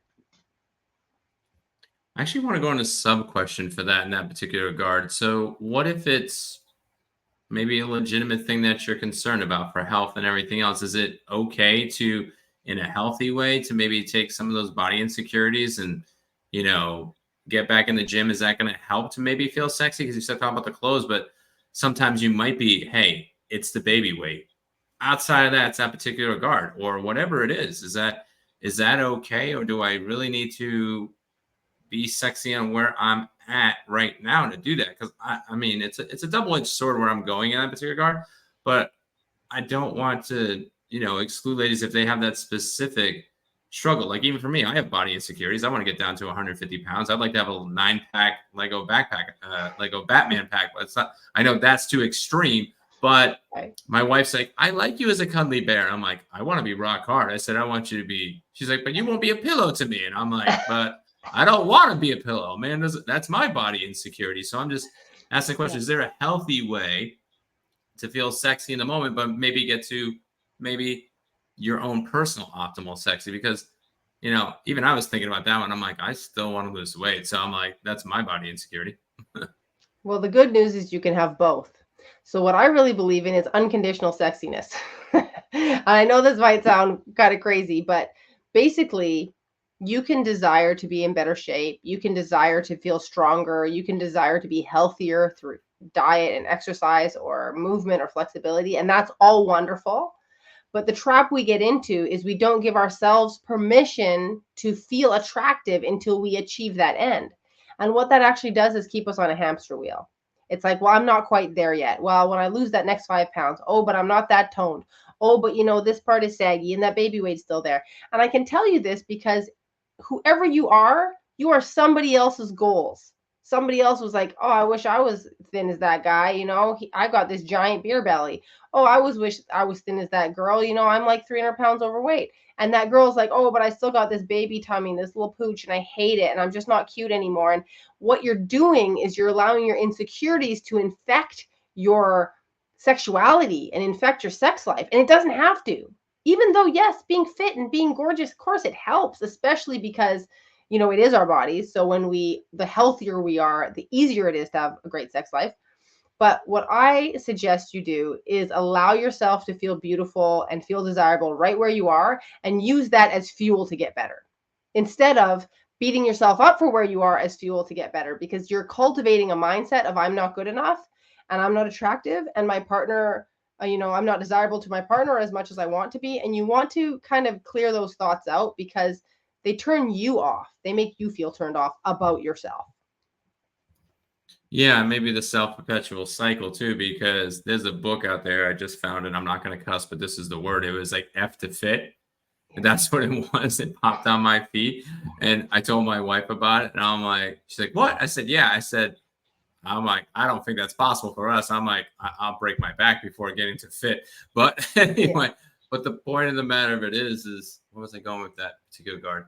I actually want to go into sub question for that in that particular regard. So, what if it's maybe a legitimate thing that you're concerned about for health and everything else? Is it okay to, in a healthy way, to maybe take some of those body insecurities and, you know, get back in the gym? Is that going to help to maybe feel sexy? Because you said talk about the clothes, but sometimes you might be, hey, it's the baby weight. Outside of that, it's that particular regard or whatever it is. Is that okay, or do I really need to be sexy on where I'm at right now to do that? Because I mean, it's a double edged sword where I'm going in that particular regard, but I don't want to, exclude ladies if they have that specific struggle. Like even for me, I have body insecurities. I want to get down to 150 pounds. I'd like to have a 9-pack Lego backpack, Lego Batman pack. But it's not. I know that's too extreme, but Right. my wife's like, I like you as a cuddly bear. I'm like, I want to be rock hard. I said, I want you to be. She's like, but you won't be a pillow to me. And I'm like, but I don't want to be a pillow, man. That's my body insecurity. So I'm just asking the question: Yeah. is there a healthy way to feel sexy in the moment, but maybe get to maybe your own personal optimal sexy? Because even I was thinking about that one. I'm like, I still want to lose weight, so I'm like, that's my body insecurity. Well, the good news is you can have both. So, what I really believe in is unconditional sexiness. I know this might sound kind of crazy, but basically, you can desire to be in better shape. You can desire to feel stronger. You can desire to be healthier through diet and exercise or movement or flexibility. And that's all wonderful. But the trap we get into is we don't give ourselves permission to feel attractive until we achieve that end. And what that actually does is keep us on a hamster wheel. It's like, well, I'm not quite there yet. Well, when I lose that next 5 pounds, oh, but I'm not that toned. Oh, but this part is saggy and that baby weight's still there. And I can tell you this because whoever you are somebody else's goals. Somebody else was like, oh, I wish I was thin as that guy. I got this giant beer belly. Oh, I wish I was thin as that girl. I'm like 300 pounds overweight. And that girl's like, oh, but I still got this baby tummy, this little pooch, and I hate it. And I'm just not cute anymore. And what you're doing is you're allowing your insecurities to infect your sexuality and infect your sex life. And it doesn't have to. Even though, yes, being fit and being gorgeous, of course, it helps, especially because it is our bodies. So the healthier we are, the easier it is to have a great sex life. But what I suggest you do is allow yourself to feel beautiful and feel desirable right where you are and use that as fuel to get better instead of beating yourself up for where you are as fuel to get better, because you're cultivating a mindset of I'm not good enough and I'm not attractive and my partner, I'm not desirable to my partner as much as I want to be. And you want to kind of clear those thoughts out because they turn you off. They make you feel turned off about yourself. Yeah, maybe the self-perpetual cycle too, because there's a book out there I just found, and I'm not going to cuss, but this is the word. It was like F to fit. And that's what it was. It popped on my feet. And I told my wife about it. And I'm like, she's like, what? I said, yeah. I'm like, I don't think that's possible for us. I'm like, I'll break my back before getting to fit. But Yeah. anyway, but the point of the matter of it is what was I going with that particular guard?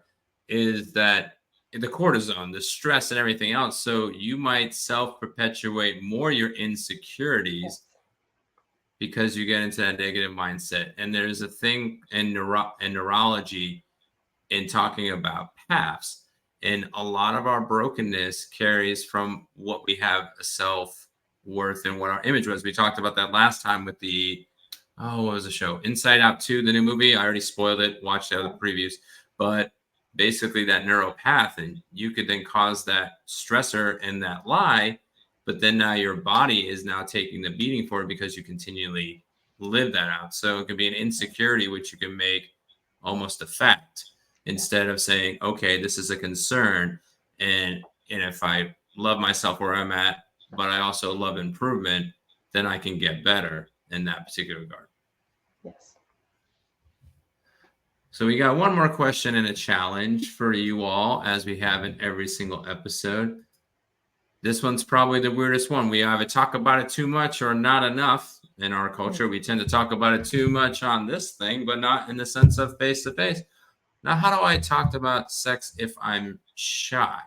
Is that the cortisone, the stress, and everything else. So you might self perpetuate more your insecurities because you get into that negative mindset. And there's a thing in neurology in talking about paths. And a lot of our brokenness carries from what we have a self worth and what our image was. We talked about that last time with what was the show? Inside Out 2, the new movie. I already spoiled it, watched the other previews. But basically, that neural path, and you could then cause that stressor and that lie. But then now your body is now taking the beating for it because you continually live that out. So it can be an insecurity, which you can make almost a fact instead of saying, okay, this is a concern. And if I love myself where I'm at, but I also love improvement, then I can get better in that particular regard. Yes. So we got one more question and a challenge for you all, as we have in every single episode. This one's probably the weirdest one. We either talk about it too much or not enough in our culture. We tend to talk about it too much on this thing, but not in the sense of face to face. Now, how do I talk about sex if I'm shy?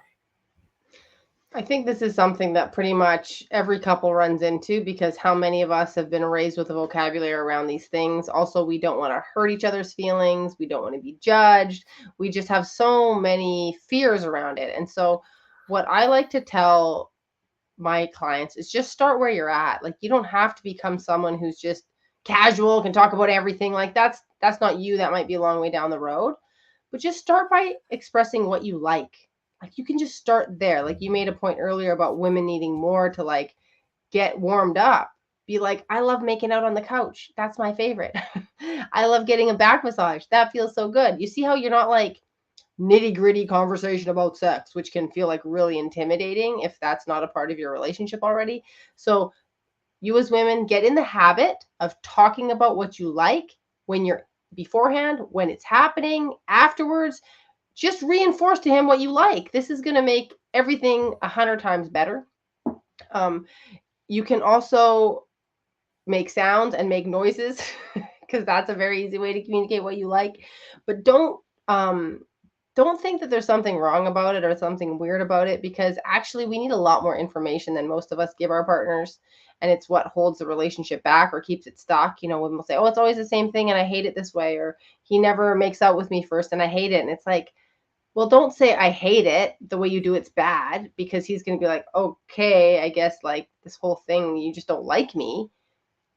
I think this is something that pretty much every couple runs into because how many of us have been raised with a vocabulary around these things? Also, we don't want to hurt each other's feelings. We don't want to be judged. We just have so many fears around it. And so, what I like to tell my clients is just start where you're at. Like, you don't have to become someone who's just casual, can talk about everything. Like, that's not you. That might be a long way down the road. But just start by expressing what you like you can just start there. Like you made a point earlier about women needing more to like get warmed up. Be like, I love making out on the couch. That's my favorite. I love getting a back massage. That feels so good. You see how you're not like nitty gritty conversation about sex, which can feel like really intimidating if that's not a part of your relationship already. So you as women get in the habit of talking about what you like when you're beforehand, when it's happening, afterwards. Just reinforce to him what you like. This is going to make everything 100 times better. Um, you can also make sounds and make noises because that's a very easy way to communicate what you like. But don't think that there's something wrong about it or something weird about it because actually we need a lot more information than most of us give our partners, and it's what holds the relationship back or keeps it stuck. You know, when we'll say, oh, it's always the same thing and I hate it this way, or he never makes out with me first and I hate it. And it's like, well, don't say I hate it. The way you do it's bad, because he's going to be like, okay, I guess like this whole thing, you just don't like me.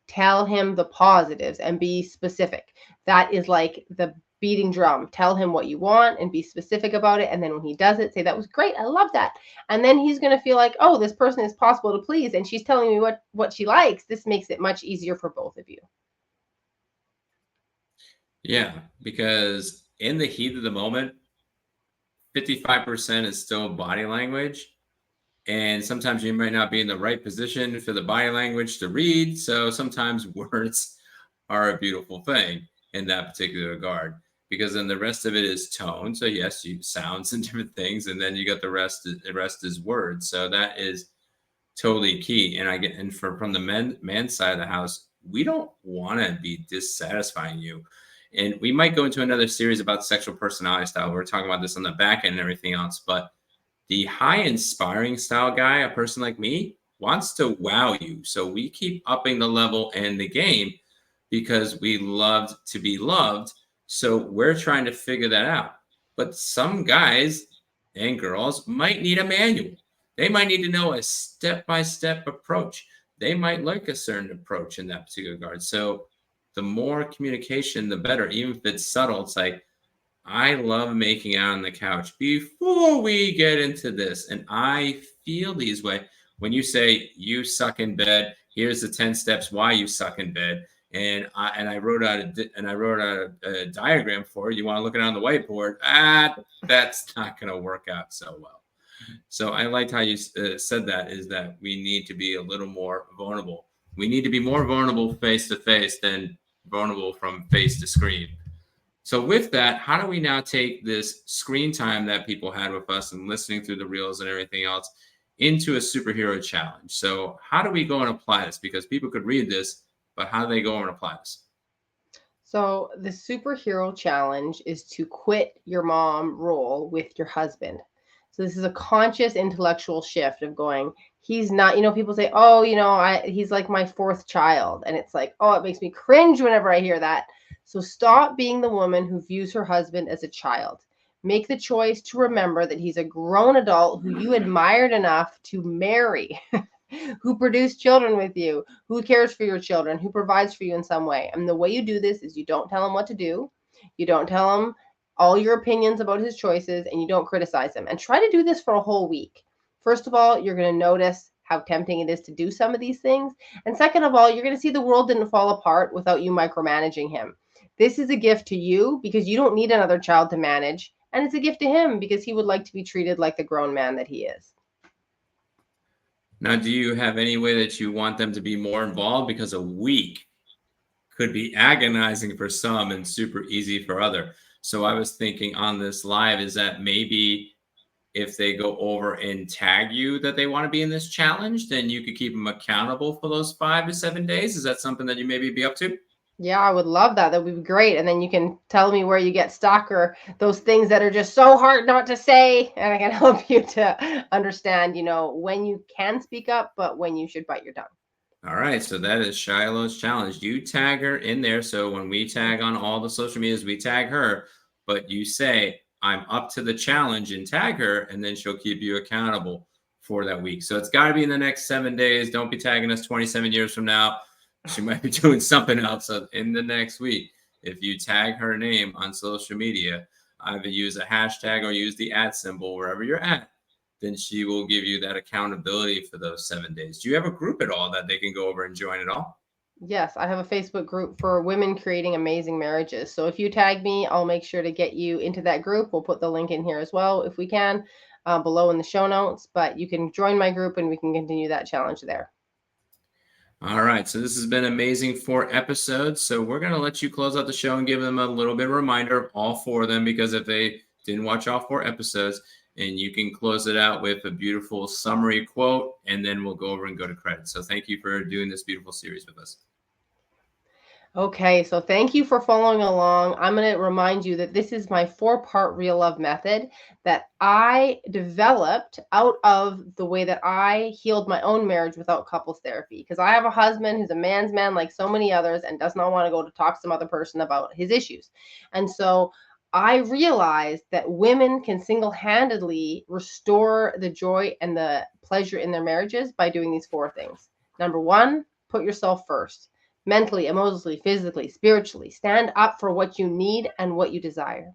Tell him the positives and be specific. That is like the beating drum. Tell him what you want and be specific about it. And then when he does it, say, that was great. I love that. And then he's going to feel like, oh, this person is possible to please. And she's telling me what she likes. This makes it much easier for both of you. Yeah, because in the heat of the moment, 55% is still body language. And sometimes you might not be in the right position for the body language to read. So sometimes words are a beautiful thing in that particular regard, because then the rest of it is tone. So yes, you sounds and different things, and then you got the rest is words. So that is totally key. And I get, and from the man side of the house, we don't want to be dissatisfying you. And we might go into another series about sexual personality style. We're talking about this on the back end and everything else, but the high inspiring style guy, a person like me, wants to wow you. So we keep upping the level and the game because we loved to be loved. So we're trying to figure that out. But some guys and girls might need a manual. They might need to know a step by step approach. They might like a certain approach in that particular regard. So the more communication, the better, even if it's subtle. It's like, I love making out on the couch before we get into this. And I feel these way. When you say you suck in bed, here's the 10 steps why you suck in bed. And I wrote out a diagram for you. You want to look at it on the whiteboard? That's not going to work out so well. So I liked how you said that, is that we need to be a little more vulnerable. We need to be more vulnerable face to face than vulnerable from face to screen. So with that, how do we now take this screen time that people had with us and listening through the reels and everything else into a superhero challenge? So how do we go and apply this? Because people could read this, but how do they go and apply this? So the superhero challenge is to quit your mom role with your husband. So this is a conscious intellectual shift of going, he's not, people say, oh, he's like my fourth child. And it's like, oh, it makes me cringe whenever I hear that. So stop being the woman who views her husband as a child. Make the choice to remember that he's a grown adult who you admired enough to marry. Who produced children with you, who cares for your children, who provides for you in some way. And the way you do this is you don't tell him what to do. You don't tell him all your opinions about his choices, and you don't criticize him. And try to do this for a whole week. First of all, you're going to notice how tempting it is to do some of these things. And second of all, you're going to see the world didn't fall apart without you micromanaging him. This is a gift to you because you don't need another child to manage. And it's a gift to him because he would like to be treated like the grown man that he is. Now, do you have any way that you want them to be more involved? Because a week could be agonizing for some and super easy for other. So I was thinking on this live is that maybe if they go over and tag you that they want to be in this challenge, then you could keep them accountable for those 5 to 7 days. Is that something that you maybe be up to? Yeah, I would love that. That would be great. And then you can tell me where you get stuck or those things that are just so hard not to say. And I can help you to understand, when you can speak up, but when you should bite your tongue. All right, so that is Shiloh's challenge. You tag her in there. So when we tag on all the social medias, we tag her, but you say, I'm up to the challenge and tag her, and then she'll keep you accountable for that week. So it's got to be in the next 7 days. Don't be tagging us 27 years from now. She might be doing something else. So in the next week, if you tag her name on social media, either use a hashtag or use the @ symbol wherever you're at, then she will give you that accountability for those 7 days. Do you have a group at all that they can go over and join at all? Yes, I have a Facebook group for women creating amazing marriages. So if you tag me, I'll make sure to get you into that group. We'll put the link in here as well if we can, below in the show notes. But you can join my group and we can continue that challenge there. All right. So this has been amazing 4 episodes. So we're going to let you close out the show and give them a little bit of a reminder of all 4 of them, because if they didn't watch all 4 episodes, and you can close it out with a beautiful summary quote, and then we'll go over and go to credits. So thank you for doing this beautiful series with us. Okay, so thank you for following along. I'm going to remind you that this is my 4-part real love method that I developed out of the way that I healed my own marriage without couples therapy. Because I have a husband who's a man's man like so many others and does not want to go to talk to some other person about his issues. And so I realized that women can single-handedly restore the joy and the pleasure in their marriages by doing these 4 things. Number 1, put yourself first. Mentally, emotionally, physically, spiritually. Stand up for what you need and what you desire.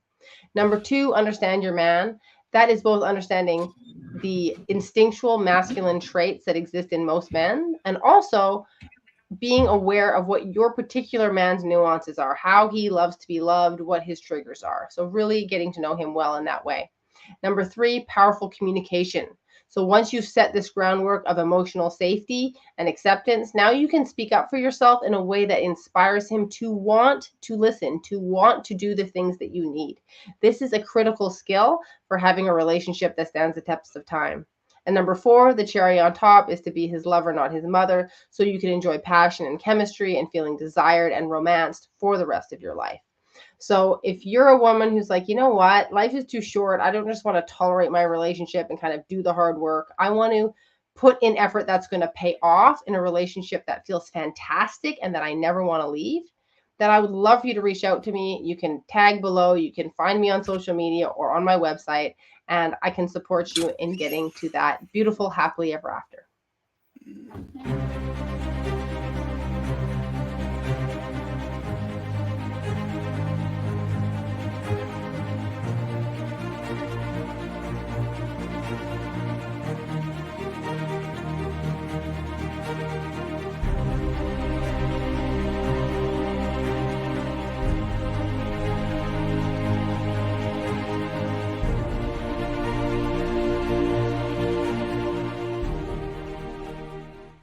Number 2, understand your man. That is both understanding the instinctual masculine traits that exist in most men and also being aware of what your particular man's nuances are, how he loves to be loved, what his triggers are. So, really getting to know him well in that way. Number 3, powerful communication. So once you've set this groundwork of emotional safety and acceptance, now you can speak up for yourself in a way that inspires him to want to listen, to want to do the things that you need. This is a critical skill for having a relationship that stands the test of time. And number 4, the cherry on top is to be his lover, not his mother, so you can enjoy passion and chemistry and feeling desired and romanced for the rest of your life. So if you're a woman who's like, you know what, life is too short. I don't just want to tolerate my relationship and kind of do the hard work. I want to put in effort that's going to pay off in a relationship that feels fantastic and that I never want to leave. Then I would love for you to reach out to me. You can tag below. You can find me on social media or on my website, and I can support you in getting to that beautiful happily ever after.